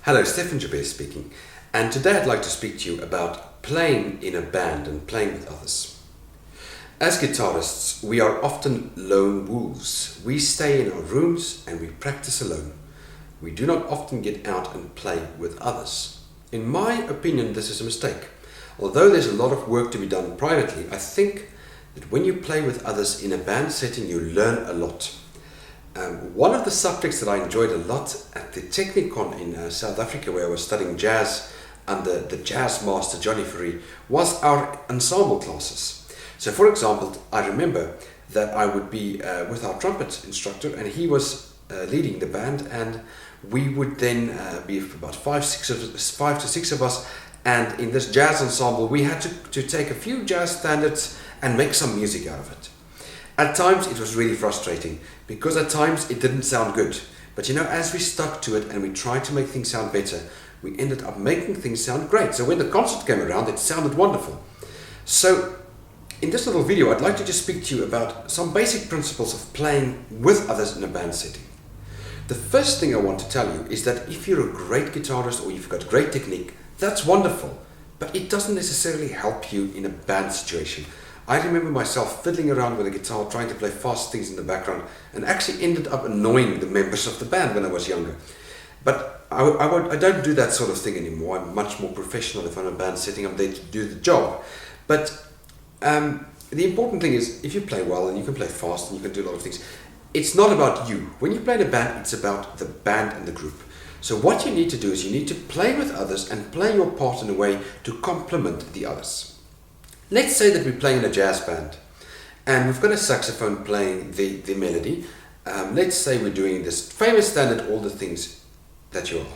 Hello, Stefan Jabez speaking, and today I'd like to speak to you about playing in a band and playing with others. As guitarists, we are often lone wolves. We stay in our rooms and we practice alone. We do not often get out and play with others. In my opinion, this is a mistake. Although there's a lot of work to be done privately, I think that when you play with others in a band setting, you learn a lot. One of the subjects that I enjoyed a lot at the Technikon in South Africa, where I was studying jazz under the jazz master Johnny Ferry, was our ensemble classes. So for example, I remember that I would be with our trumpet instructor, and he was leading the band, and we would then be about five to six of us, and in this jazz ensemble we had to take a few jazz standards and make some music out of it. At times it was really frustrating, because at times it didn't sound good. But you know, as we stuck to it and we tried to make things sound better, we ended up making things sound great. So when the concert came around, it sounded wonderful. So in this little video, I'd like to just speak to you about some basic principles of playing with others in a band setting. The first thing I want to tell you is that if you're a great guitarist or you've got great technique, that's wonderful, but it doesn't necessarily help you in a band situation. I remember myself fiddling around with a guitar, trying to play fast things in the background, and actually ended up annoying the members of the band when I was younger. But I don't do that sort of thing anymore. I'm much more professional. If I'm in a band setting, I'm there to do the job. But the important thing is, if you play well and you can play fast and you can do a lot of things, it's not about you. When you play in a band, it's about the band and the group. So what you need to do is you need to play with others and play your part in a way to complement the others. Let's say that we're playing in a jazz band and we've got a saxophone playing the melody. Let's say we're doing this famous standard, All the Things That You Are.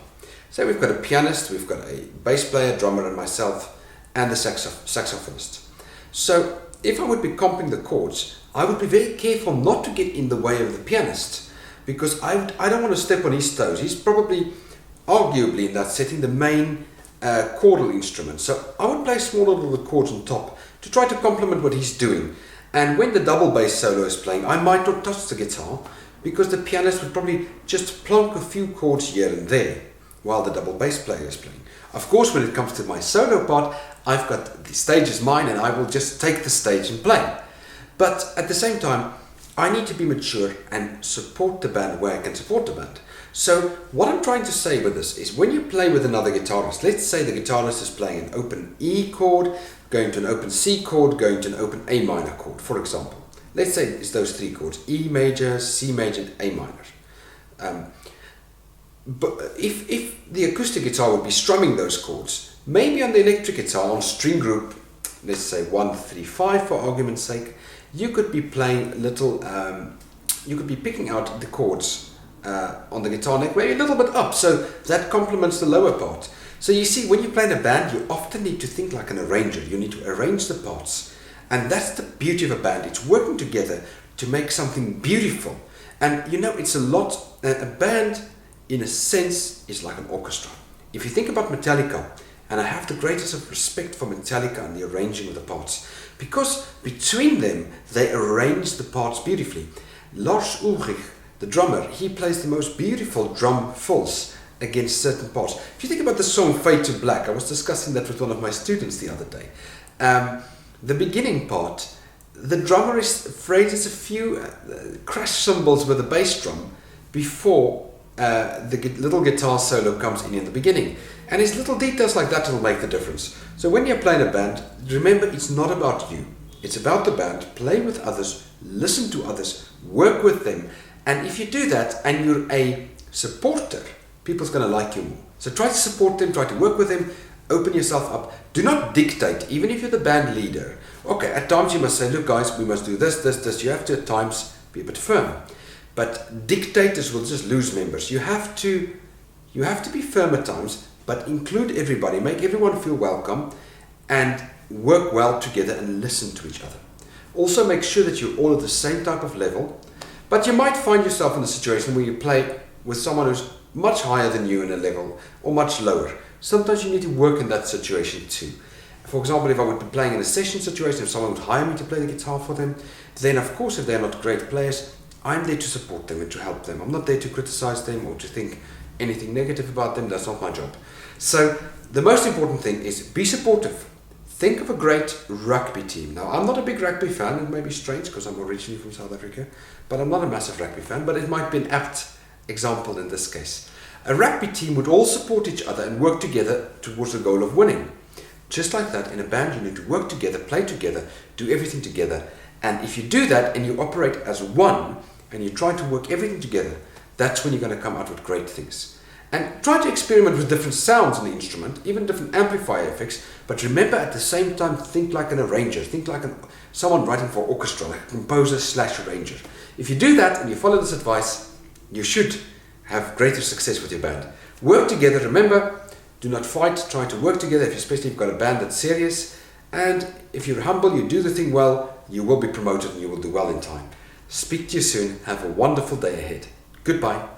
So we've got a pianist, we've got a bass player, drummer, and myself, and the saxophonist. So if I would be comping the chords, I would be very careful not to get in the way of the pianist, because I don't want to step on his toes. He's probably, arguably in that setting, the main chordal instrument. So I would play smaller little chords on top to try to complement what he's doing. And when the double bass solo is playing, I might not touch the guitar, because the pianist would probably just plonk a few chords here and there while the double bass player is playing. Of course, when it comes to my solo part, I've got the stage is mine and I will just take the stage and play. But at the same time, I need to be mature and support the band where I can support the band. So what I'm trying to say with this is, when you play with another guitarist, let's say the guitarist is playing an open E chord, going to an open C chord, going to an open A minor chord, for example. Let's say it's those three chords, E major, C major, A minor. But if the acoustic guitar would be strumming those chords, maybe on the electric guitar, on string group, let's say 1, 3, 5 for argument's sake, you could be playing little, you could be picking out the chords on the guitar neck maybe a little bit up, so that complements the lower part. So you see, when you play in a band, you often need to think like an arranger. You need to arrange the parts, and that's the beauty of a band. It's working together to make something beautiful. And you know, it's a band in a sense is like an orchestra. If you think about Metallica, and I have the greatest of respect for Metallica and the arranging of the parts, because between them they arrange the parts beautifully. Lars Ulrich, the drummer, he plays the most beautiful drum fills against certain parts. If you think about the song Fade to Black, I was discussing that with one of my students the other day. The beginning part, the drummer phrases a few crash cymbals with the bass drum before the little guitar solo comes in the beginning. And it's little details like that will make the difference. So when you're playing a band, remember, it's not about you. It's about the band. Play with others, listen to others, work with them. And if you do that and you're a supporter, people's going to like you more. So try to support them, try to work with them, open yourself up. Do not dictate, even if you're the band leader. Okay, at times you must say, look guys, we must do this, this, this. You have to at times be a bit firm. But dictators will just lose members. You have to be firm at times, but include everybody, make everyone feel welcome, and work well together and listen to each other. Also make sure that you're all at the same type of level, but you might find yourself in a situation where you play with someone who's much higher than you in a level or much lower. Sometimes you need to work in that situation too. For example, if I would be playing in a session situation, if someone would hire me to play the guitar for them, then of course if they're not great players, I'm there to support them and to help them. I'm not there to criticize them or to think anything negative about them. That's not my job. So the most important thing is be supportive. Think of a great rugby team. Now, I'm not a big rugby fan. It may be strange because I'm originally from South Africa, but I'm not a massive rugby fan, but it might be an apt example in this case. A rugby team would all support each other and work together towards the goal of winning. Just like that, in a band, you need to work together, play together, do everything together. And if you do that and you operate as one and you try to work everything together, that's when you're going to come out with great things. And try to experiment with different sounds in the instrument, even different amplifier effects, but remember at the same time, think like an arranger, think like someone writing for orchestra, like a composer / arranger. If you do that and you follow this advice, you should have greater success with your band. Work together, remember, do not fight, try to work together, especially if you've got a band that's serious. And if you're humble, you do the thing well, you will be promoted and you will do well in time. Speak to you soon. Have a wonderful day ahead. Goodbye.